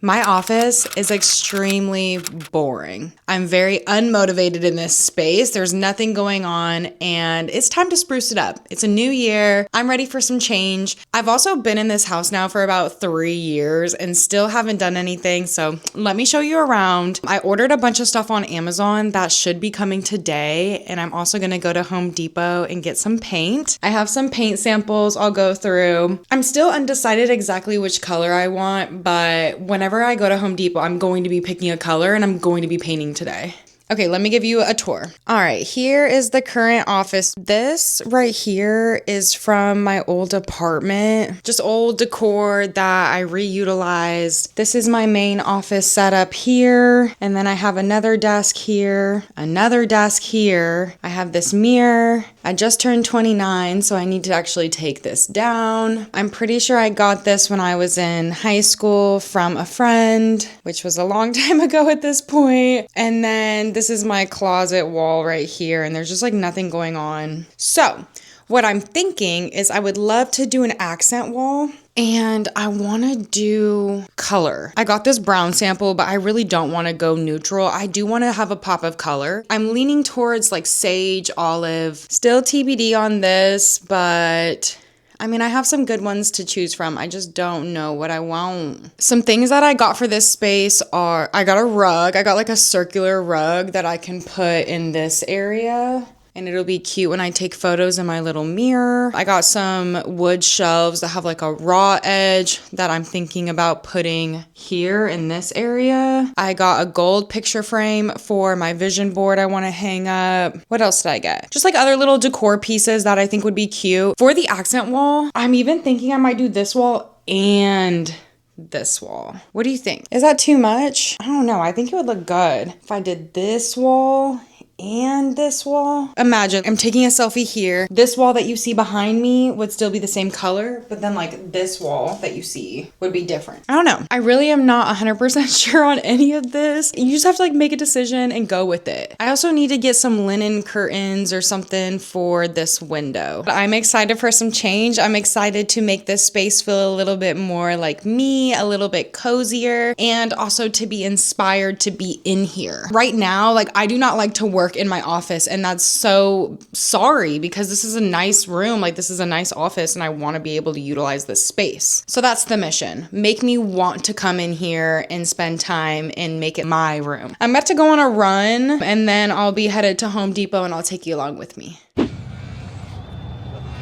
My office is extremely boring. I'm very unmotivated in this space. There's nothing going on and it's time to spruce it up. It's a new year. I'm ready for some change. I've also been in this house now for about 3 years and still haven't done anything. So let me show you around. I ordered a bunch of stuff on Amazon that should be coming today. And I'm also gonna go to Home Depot and get some paint. I have some paint samples I'll go through. I'm still undecided exactly which color I want, but whenever I go to Home Depot, I'm going to be picking a color and I'm going to be painting today. Okay, let me give you a tour. All right, here is the current office. This right here is from my old apartment. Just old decor that I reutilized. This is my main office setup here. And then I have another desk here, another desk here. I have this mirror. I just turned 29, so I need to actually take this down. I'm pretty sure I got this when I was in high school from a friend, which was a long time ago at this point. And then this is my closet wall right here, and there's just like nothing going on. So what I'm thinking is I would love to do an accent wall, and I want to do color. I got this brown sample, but I really don't want to go neutral. I do want to have a pop of color. I'm leaning towards like sage, olive, still TBD on this, but I mean, I have some good ones to choose from. I just don't know what I want. Some things that I got for this space are, I got a rug. I got like a circular rug that I can put in this area. And it'll be cute when I take photos in my little mirror. I got some wood shelves that have like a raw edge that I'm thinking about putting here in this area. I got a gold picture frame for my vision board I want to hang up. What else did I get? Just like other little decor pieces that I think would be cute. For the accent wall, I'm even thinking I might do this wall and this wall. What do you think? Is that too much? I don't know. I think it would look good if I did this wall and this wall. Imagine I'm taking a selfie here. This wall that you see behind me would still be the same color, but then like this wall that you see would be different. I don't know. I really am not 100% sure on any of this. You just have to like make a decision and go with it. I also need to get some linen curtains or something for this window. But I'm excited for some change. I'm excited to make this space feel a little bit more like me, a little bit cozier, and also to be inspired to be in here. Right now, like I do not like to work in my office, and that's so sorry because this is a nice room, like this is a nice office, and I want to be able to utilize this space. So that's the mission. Make me want to come in here and spend time and make it my room. I'm about to go on a run and then I'll be headed to Home Depot and I'll take you along with me.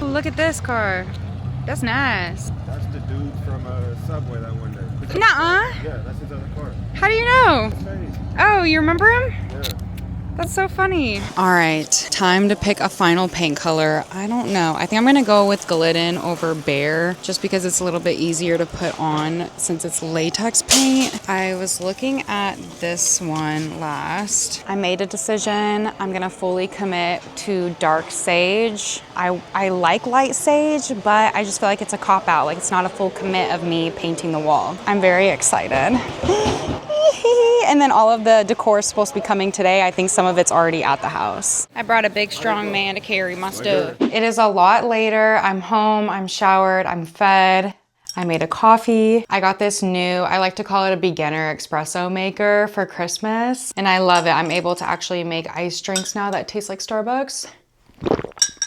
Look at this car. That's nice. That's the dude from Subway that one day. Nuh-uh. Yeah, that's his other car. How do you know? Oh, you remember him? Yeah. That's so funny. All right, time to pick a final paint color. I don't know. I think I'm gonna go with Glidden over Bear just because it's a little bit easier to put on since it's latex paint. I was looking at this one last. I made a decision. I'm gonna fully commit to dark sage. I like light sage, but I just feel like it's a cop out. Like it's not a full commit of me painting the wall. I'm very excited. And then all of the decor is supposed to be coming today. I think some of it's already at the house. I brought a big strong man to carry my stuff. It is a lot later. I'm home, I'm showered, I'm fed. I made a coffee. I got this new, I like to call it a beginner espresso maker for Christmas. And I love it. I'm able to actually make iced drinks now that taste like Starbucks.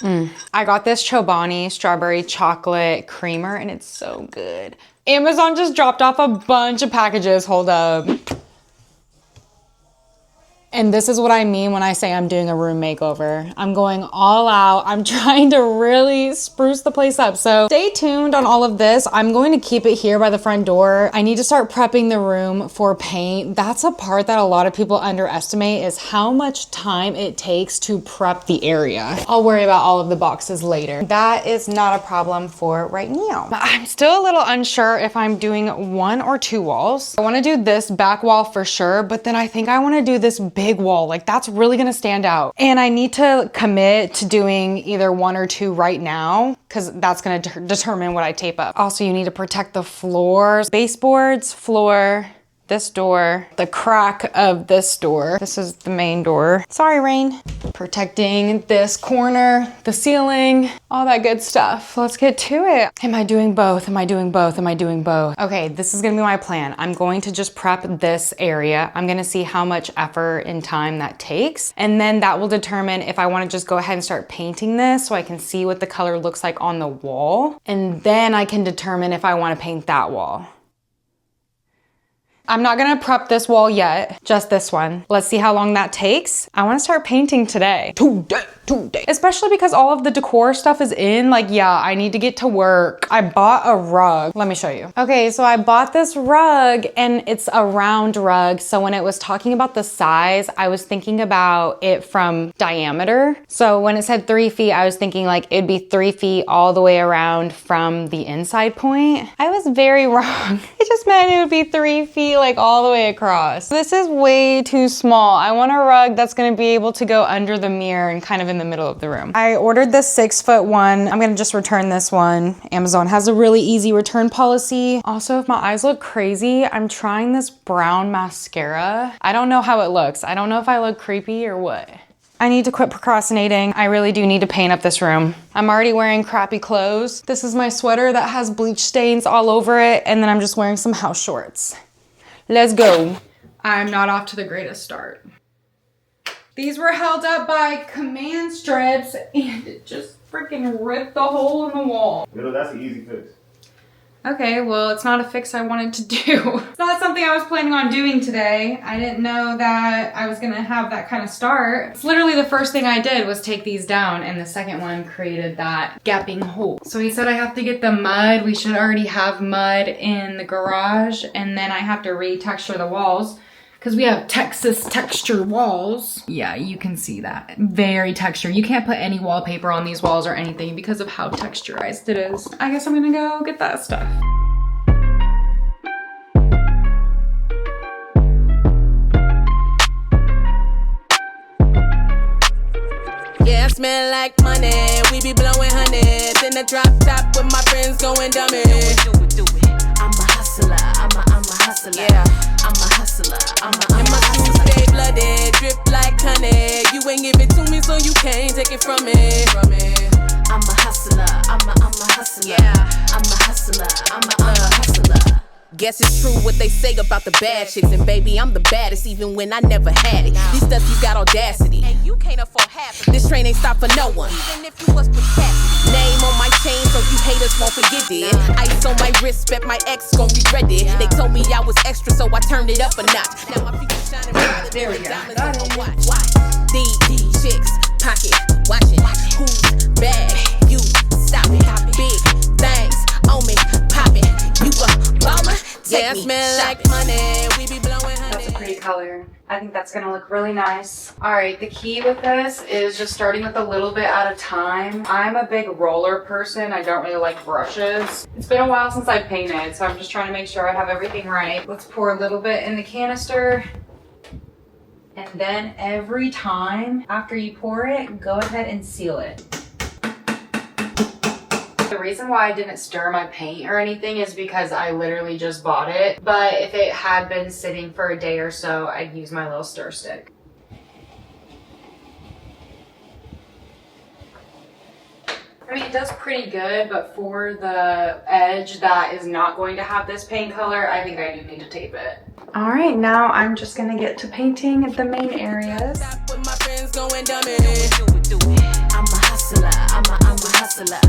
I got this Chobani strawberry chocolate creamer and it's so good. Amazon just dropped off a bunch of packages. Hold up. And this is what I mean when I say I'm doing a room makeover. I'm going all out. I'm trying to really spruce the place up. So stay tuned on all of this. I'm going to keep it here by the front door. I need to start prepping the room for paint. That's a part that a lot of people underestimate is how much time it takes to prep the area. I'll worry about all of the boxes later. That is not a problem for right now. I'm still a little unsure if I'm doing 1 or 2 walls. I want to do this back wall for sure, but then I think I want to do this big wall. Like that's really gonna stand out. And I need to commit to doing either 1 or 2 right now because that's gonna determine what I tape up. Also, you need to protect the floors, baseboards, floor, this door, the crack of this door. This is the main door. Sorry, rain. protecting this corner, the ceiling, all that good stuff. Let's get to it. Am I doing both? Am I doing both? Am I doing both? Okay, this is gonna be my plan. I'm going to just prep this area. I'm gonna see how much effort and time that takes. And then that will determine if I wanna just go ahead and start painting this so I can see what the color looks like on the wall. And then I can determine if I wanna paint that wall. I'm not gonna prep this wall yet, just this one. Let's see how long that takes. I wanna start painting today. Today. Especially because all of the decor stuff is in, like, yeah, I need to get to work. I bought a rug. Let me show you. Okay, so I bought this rug and it's a round rug. So when it was talking about the size, I was thinking about it from diameter. So when it said 3 feet, I was thinking like it'd be 3 feet all the way around from the inside point. I was very wrong. It just meant it would be 3 feet like all the way across. This is way too small. I want a rug that's gonna be able to go under the mirror and kind of in the middle of the room. I ordered this 6-foot one. I'm gonna just return this one. Amazon has a really easy return policy. Also, if my eyes look crazy, I'm trying this brown mascara. I don't know how it looks. I don't know if I look creepy or what. I need to quit procrastinating. I really do need to paint up this room. I'm already wearing crappy clothes. This is my sweater that has bleach stains all over it, and then I'm just wearing some house shorts. Let's go. I'm not off to the greatest start. These were held up by command strips and it just freaking ripped the hole in the wall. You know, that's an easy fix. Okay, well, it's not a fix I wanted to do. It's not something I was planning on doing today. I didn't know that I was gonna have that kind of start. It's literally the first thing I did was take these down, and the second one created that gapping hole. So he said I have to get the mud. We should already have mud in the garage, and then I have to retexture the walls because we have Texas texture walls. Yeah, you can see that. Very textured. You can't put any wallpaper on these walls or anything because of how texturized it is. I guess I'm gonna go get that stuff. Yeah, I smell like money. We be blowing hundreds in the drop top with my friends going dummy. Do it. I'm a hustler. I'm a hustler. Yeah. I'm a hustler. I'm a hustler. Stay blooded, drip like honey. You ain't give it to me, so you can't take it from me. I'm a hustler. I'm a hustler. Yeah. I'm a hustler. I'm a hustler. Guess it's true what they say about the bad chicks, and baby, I'm the baddest even when I never had it. These studies got audacity, and you can't afford half of it. This train ain't stop for no one, even if you was with Cassie. Name on my chain so you haters won't forget it. Ice on my wrist, bet my ex gon' regret it. They told me I was extra, so I turned it up a notch. Now my future shining brighter than the diamonds on my watch. These chicks pocket watching. Who's bad? You stop it. Big things on me popping. You a baller? Yeah, smell like money. We be blowing honey. That's a pretty color. I think that's gonna look really nice. All right, the key with this is just starting with a little bit at a time. I'm a big roller person. I don't really like brushes. It's been a while since I've painted, so I'm just trying to make sure I have everything right. Let's pour a little bit in the canister. And then every time after you pour it, go ahead and seal it. The reason why I didn't stir my paint or anything is because I literally just bought it. But if it had been sitting for a day or so, I'd use my little stir stick. I mean, it does pretty good, but for the edge that is not going to have this paint color, I think I do need to tape it. All right, now I'm just gonna get to painting the main areas. I'm a hustler. I'm a hustler.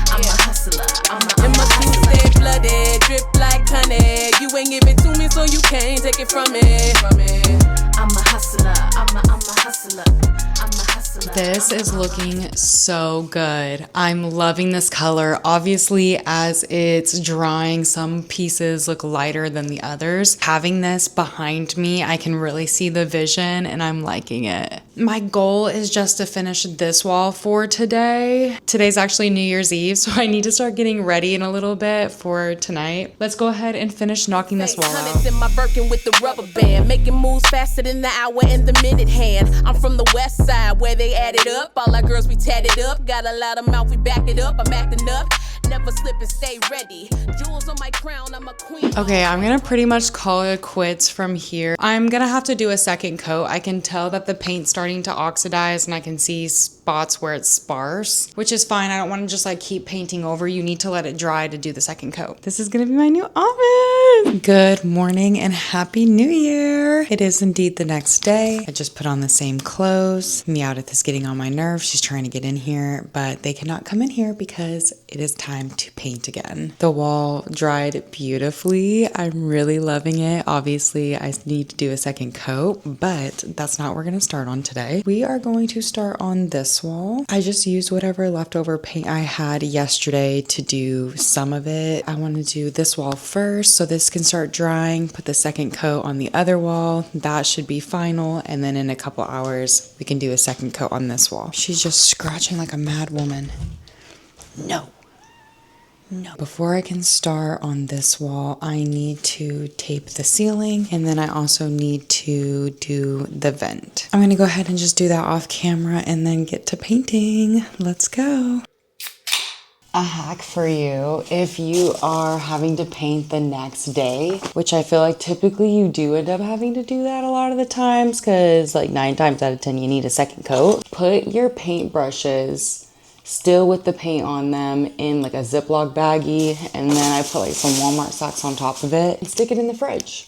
I'm a hustler. And my shoes stay blooded, drip like honey. You ain't give it to me, so you can't take it from me. I'm a hustler. I'm a hustler. I'm a hustler. This is looking so good. I'm loving this color. Obviously, as it's drying, some pieces look lighter than the others. Having this behind me, I can really see the vision and I'm liking it. My goal is just to finish this wall for today. Today's actually New Year's Eve, so I need to start getting ready in a little bit for tonight. Let's go ahead and finish knocking this wall out. In my Birkin with the rubber band, making moves faster than the hour and the minute hand. I'm from the west side where they add it up. All our girls we tatted up, got a lot of mouth, we back it up. I'm acting up. Never slip and stay ready. Jewels on my crown, I'm a queen. Okay, I'm gonna pretty much call it quits from here. I'm gonna have to do a second coat. I can tell that the paint's starting to oxidize and I can see spots where it's sparse, which is fine. I don't wanna just like keep painting over. You need to let it dry to do the second coat. This is gonna be my new office. Good morning and happy new year. It is indeed the next day. I just put on the same clothes. Meowdith is getting on my nerves. She's trying to get in here, but they cannot come in here because it is time to paint again. The wall dried beautifully. I'm really loving it. Obviously, I need to do a second coat, but that's not what we're gonna start on today. We are going to start on this wall. I just used whatever leftover paint I had yesterday to do some of it. I want to do this wall first so this can start drying, put the second coat on the other wall. That should be final, and then in a couple hours, we can do a second coat on this wall. She's just scratching like a mad woman. No. Before I can start on this wall, I need to tape the ceiling, and then I also need to do the vent. I'm gonna go ahead and just do that off camera and then get to painting. Let's go. A hack for you if you are having to paint the next day, which I feel like typically you do end up having to do that a lot of the times because like 9 times out of 10 you need a second coat. Put your paint brushes still with the paint on them in like a Ziploc baggie, and then I put like some Walmart socks on top of it and stick it in the fridge.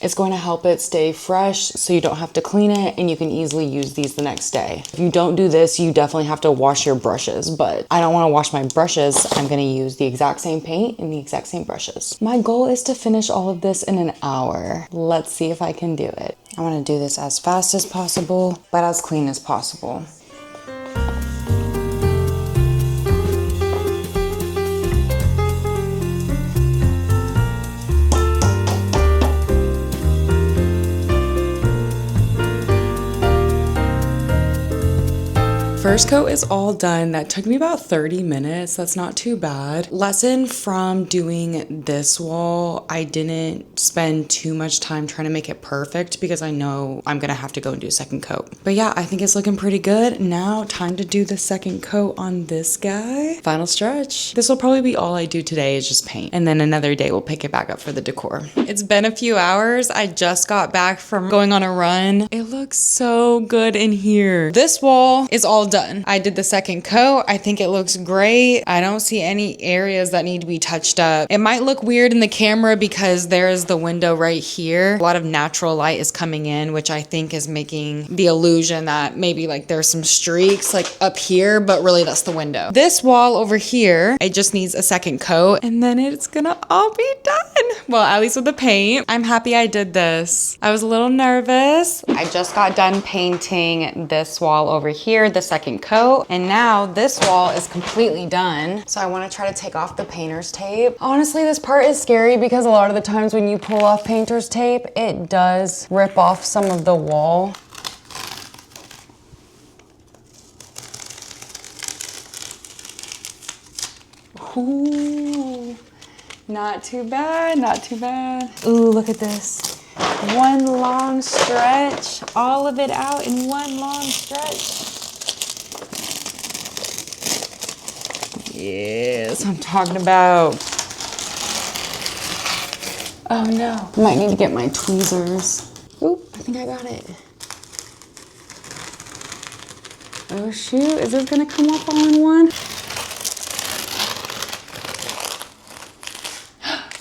It's going to help it stay fresh so you don't have to clean it, and you can easily use these the next day. If you don't do this, you definitely have to wash your brushes, but I don't want to wash my brushes. I'm going to use the exact same paint and the exact same brushes. My goal is to finish all of this in an hour. Let's see if I can do it. I want to do this as fast as possible, but as clean as possible. First coat is all done. That took me about 30 minutes. That's not too bad. Lesson from doing this wall, I didn't spend too much time trying to make it perfect because I know I'm gonna have to go and do a second coat. But yeah, I think it's looking pretty good. Now time to do the second coat on this guy. Final stretch. This will probably be all I do today is just paint. And then another day we'll pick it back up for the decor. It's been a few hours. I just got back from going on a run. It looks so good in here. This wall is all done. I did the second coat. I think it looks great. I don't see any areas that need to be touched up. It might look weird in the camera because there's the window right here. A lot of natural light is coming in, which I think is making the illusion that maybe like there's some streaks like up here, but really that's the window. This wall over here, it just needs a second coat and then it's gonna all be done. Well, at least with the paint. I'm happy I did this. I was a little nervous. I just got done painting this wall over here, the second coat, and now this wall is completely done. So I want to try to take off the painter's tape. Honestly, this part is scary because a lot of the times when you pull off painter's tape, it does rip off some of the wall. Ooh, not too bad, not too bad. Ooh, look at this. One long stretch, all of it out in one long stretch. Yes, I'm talking about. Oh no, I might need to get my tweezers. Oop, I think I got it. Oh shoot, is this gonna come off all in one?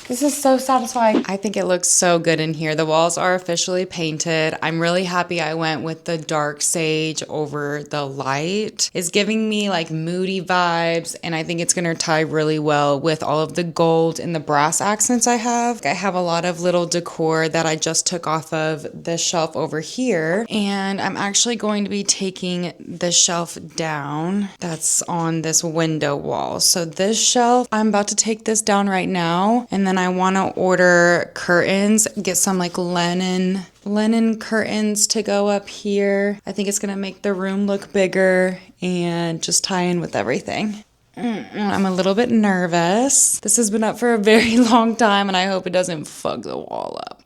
This is so satisfying. I think it looks so good in here. The walls are officially painted. I'm really happy I went with the dark sage over the light. It's giving me like moody vibes, and I think it's gonna tie really well with all of the gold and the brass accents I have. I have a lot of little decor that I just took off of this shelf over here, and I'm actually going to be taking the shelf down that's on this window wall. So this shelf, I'm about to take this down right now, and then I want to order curtains, get some like linen curtains to go up here. I think it's going to make the room look bigger and just tie in with everything. I'm a little bit nervous. This has been up for a very long time and I hope it doesn't fuck the wall up.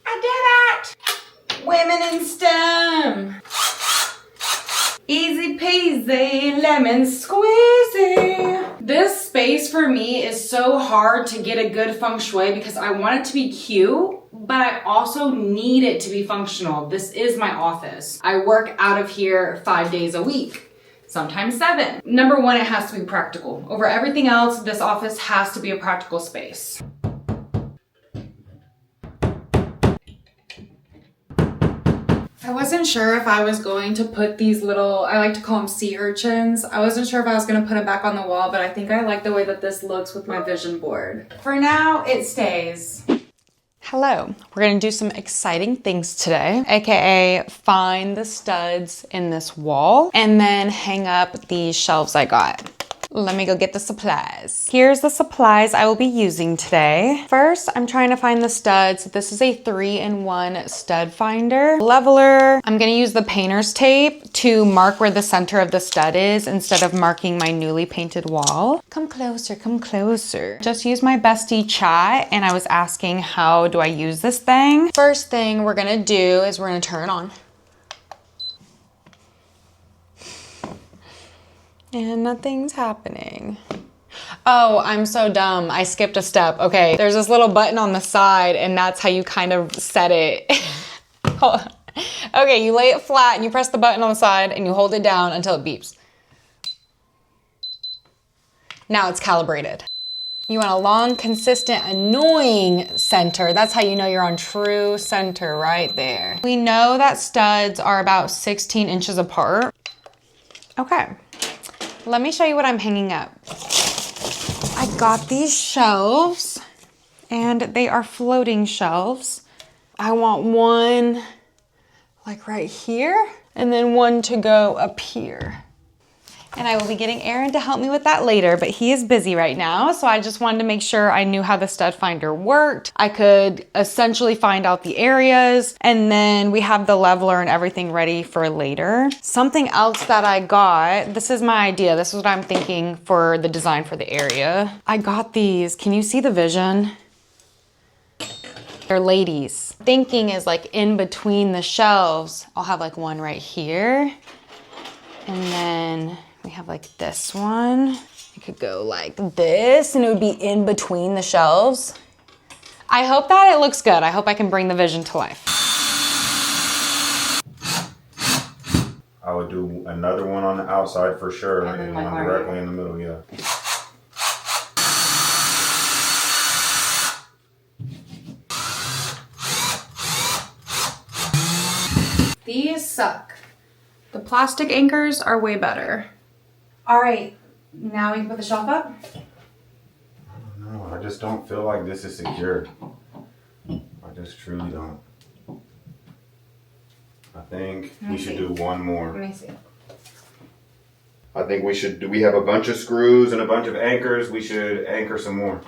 I did it! Women in STEM! lemon squeezy. This space for me is so hard to get a good feng shui because I want it to be cute, but I also need it to be functional. This is my office. I work out of here 5 days a week, sometimes 7. Number one, it has to be practical. Over everything else, this office has to be a practical space. I wasn't sure if I was going to put these little, I like to call them sea urchins. I wasn't sure if I was going to put them back on the wall, but I think I like the way that this looks with my vision board. For now, it stays. Hello, we're gonna do some exciting things today, aka find the studs in this wall and then hang up these shelves I got. Let me go get the supplies. Here's the supplies I will be using today. First, I'm trying to find the studs. This is a 3-in-1 stud finder. Leveler. I'm gonna use the painter's tape to mark where the center of the stud is instead of marking my newly painted wall. Come closer, come closer. Just use my bestie chat and I was asking how do I use this thing. First thing we're gonna do is we're gonna turn it on. And nothing's happening. Oh, I'm so dumb. I skipped a step. Okay, there's this little button on the side and that's how you kind of set it. Okay, you lay it flat and you press the button on the side and you hold it down until it beeps. Now it's calibrated. You want a long, consistent, annoying center. That's how you know you're on true center right there. We know that studs are about 16 inches apart. Okay. Let me show you what I'm hanging up. I got these shelves and they are floating shelves. I want one like right here and then one to go up here. And I will be getting Aaron to help me with that later, but he is busy right now. So I just wanted to make sure I knew how the stud finder worked. I could essentially find out the areas and then we have the leveler and everything ready for later. Something else that I got, this is my idea. This is what I'm thinking for the design for the area. I got these. Can you see the vision? They're ladies. Thinking is like in between the shelves. I'll have like one right here. And then we have like this one. It could go like this and it would be in between the shelves. I hope that it looks good. I hope I can bring the vision to life. I would do another one on the outside for sure And then and like one right directly in the middle, yeah. These suck. The plastic anchors are way better. All right, now we can put the shelf up. No, I just don't feel like this is secure. I just truly don't. I think we should do one more. Let me see. I think we should do, we have a bunch of screws and a bunch of anchors. We should anchor some more.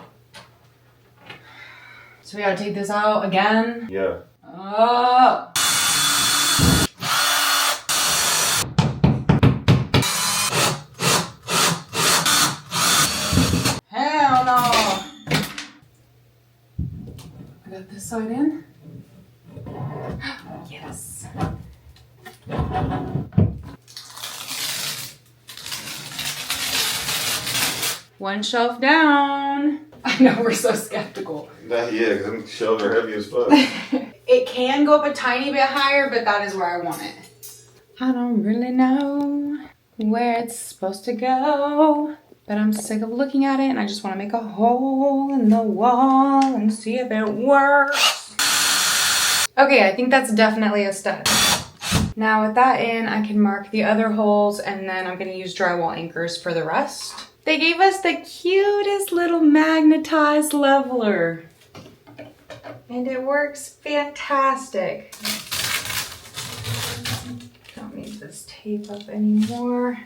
So we gotta take this out again. Yeah. Oh. Hell no. I got this side in. Yes. One shelf down. I know we're so skeptical. Yeah, because them shelves are heavy as fuck. It can go up a tiny bit higher, but that is where I want it. I don't really know where it's supposed to go, but I'm sick of looking at it and I just want to make a hole in the wall and see if it works. Okay, I think that's definitely a stud. Now with that in, I can mark the other holes and then I'm going to use drywall anchors for the rest. They gave us the cutest little magnetized leveler. And it works fantastic. Don't need this tape up anymore.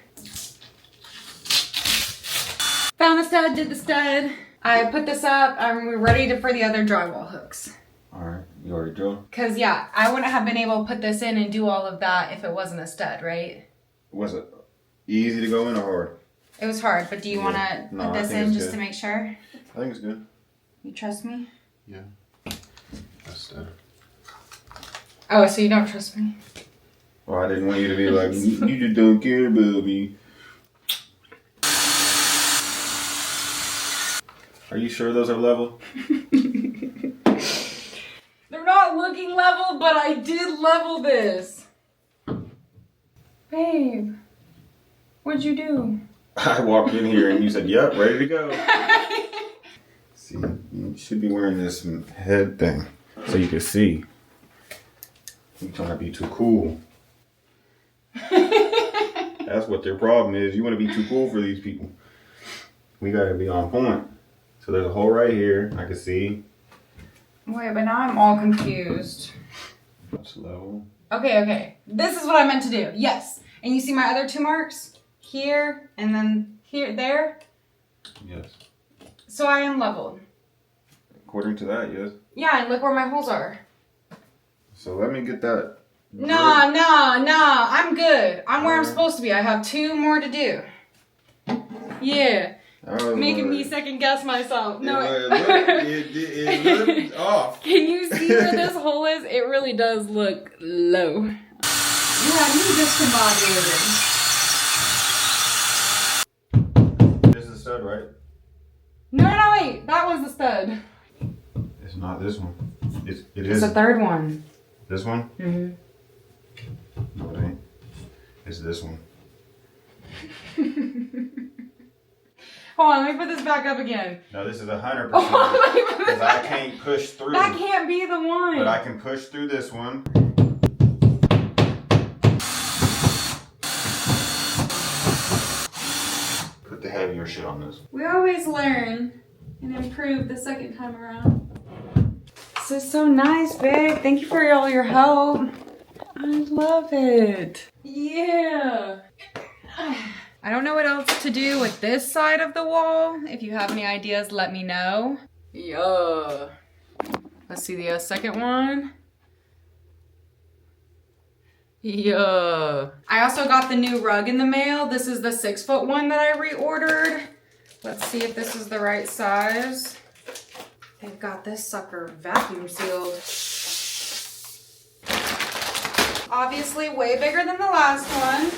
Found the stud, did the stud. I put this up, we're ready for the other drywall hooks. Alright, you already drilled? Cause yeah, I wouldn't have been able to put this in and do all of that if it wasn't a stud, right? Was it easy to go in or hard? It was hard, but do you want to put this in just to make sure? I think it's good. You trust me? Yeah. That's good. Oh, so you don't trust me? Well, I didn't want you to be like, you just don't care about me. Are you sure those are level? They're not looking level, but I did level this. Babe, what'd you do? I walked in here and you said, yep, ready to go. See, you should be wearing this head thing so you can see. You're trying to be too cool. That's what their problem is. You want to be too cool for these people. We got to be on point. So there's a hole right here. I can see. Wait, but now I'm all confused. That's level. Okay. This is what I meant to do. Yes. And you see my other 2 marks? Here, and then here, there? Yes. So I am leveled. According to that, yes. Yeah, and look where my holes are. So let me get that. Nah, I'm good. I'm where I'm supposed to be. I have 2 more to do. Yeah. Making me second guess myself. No, it looked off. Can you see where this hole is? It really does look low. You have me discombobulated. This is a stud, right? No, wait. That was the stud. It's not this one. It It's is. the 3rd one. This one? Mm-hmm. No, it ain't. It's this one. Hold on, let me put this back up again. No, this is 100%. Because I can't push through. That can't be the one. But I can push through this one. Put the heavier shit on this. We always learn and improve the second time around. This is so nice, babe. Thank you for all your help. I love it. Yeah. I don't know what else to do with this side of the wall. If you have any ideas, let me know. Yeah. Let's see the second one. Yeah. I also got the new rug in the mail. This is the 6-foot one that I reordered. Let's see if this is the right size. They've got this sucker vacuum sealed. Obviously way bigger than the last one.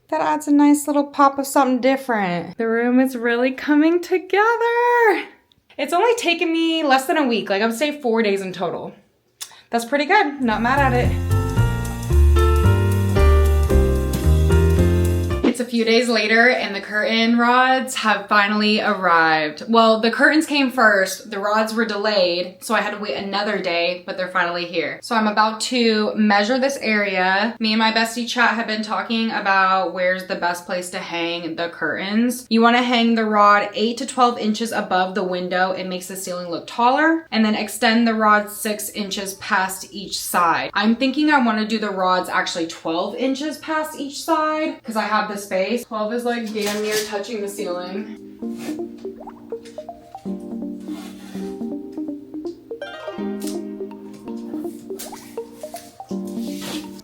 That adds a nice little pop of something different. The room is really coming together. It's only taken me less than a week. Like I would say 4 days in total. That's pretty good. Not mad at it. It's a few days later and the curtain rods have finally arrived. Well, the curtains came first, the rods were delayed, so I had to wait another day, but they're finally here. So I'm about to measure this area. Me and my bestie chat have been talking about where's the best place to hang the curtains. You want to hang the rod 8 to 12 inches above the window. It makes the ceiling look taller, and then extend the rod 6 inches past each side. I'm thinking I want to do the rods actually 12 inches past each side because I have this space. 12 is like damn near touching the ceiling.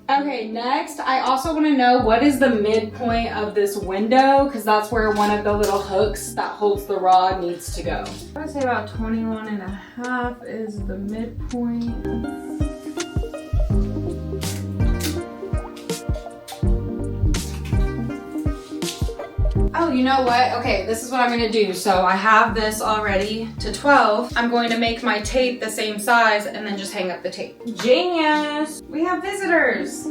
Okay, next, I also want to know what is the midpoint of this window because that's where one of the little hooks that holds the rod needs to go. I would say about 21.5 is the midpoint. Oh, you know what? Okay, this is what I'm gonna do. So I have this already to 12. I'm going to make my tape the same size and then just hang up the tape. Genius! We have visitors!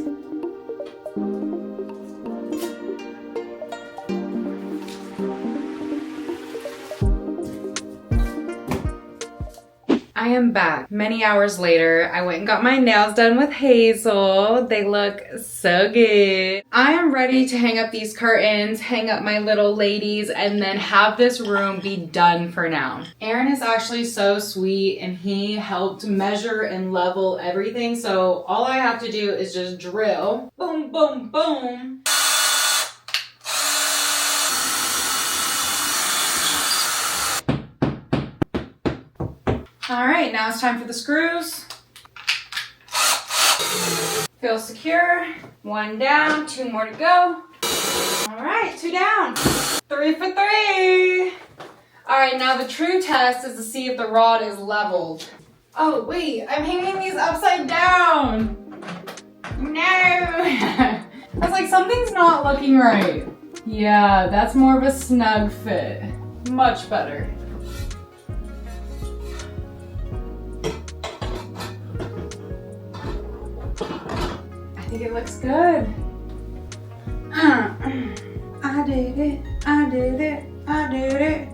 I am back. Many hours later, I went and got my nails done with Hazel. They look so good. I am ready to hang up these curtains, hang up my little ladies, and then have this room be done for now. Aaron is actually so sweet and he helped measure and level everything. So all I have to do is just drill. Boom, boom, boom. All right, now it's time for the screws. Feel secure. 1 down, 2 more to go. All right, 2 down. 3 for 3. All right, now the true test is to see if the rod is leveled. Oh, wait, I'm hanging these upside down. something's not looking right. Yeah, that's more of a snug fit. Much better. I think it looks good. I did it, I did it, I did it.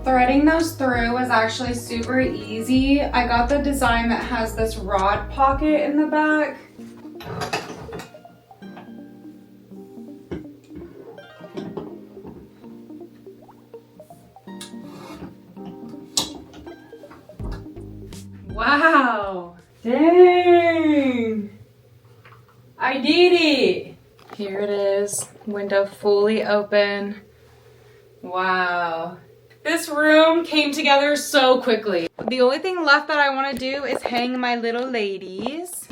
Threading those through was actually super easy. I got the design that has this rod pocket in the back. Wow, dang, I did it. Here it is, window fully open. Wow. This room came together so quickly. The only thing left that I want to do is hang my little ladies.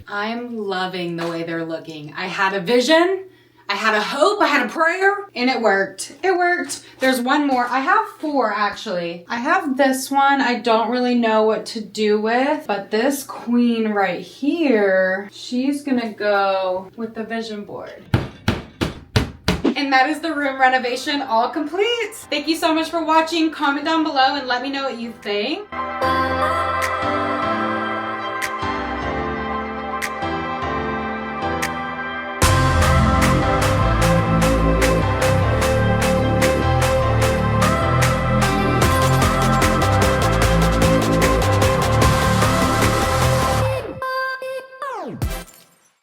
I'm loving the way they're looking. I had a vision, I had a hope, I had a prayer, and it worked. It worked. There's one more. I have 4 actually. I have this one I don't really know what to do with, but this queen right here, she's gonna go with the vision board. And that is the room renovation all complete. Thank you so much for watching. Comment down below and let me know what you think.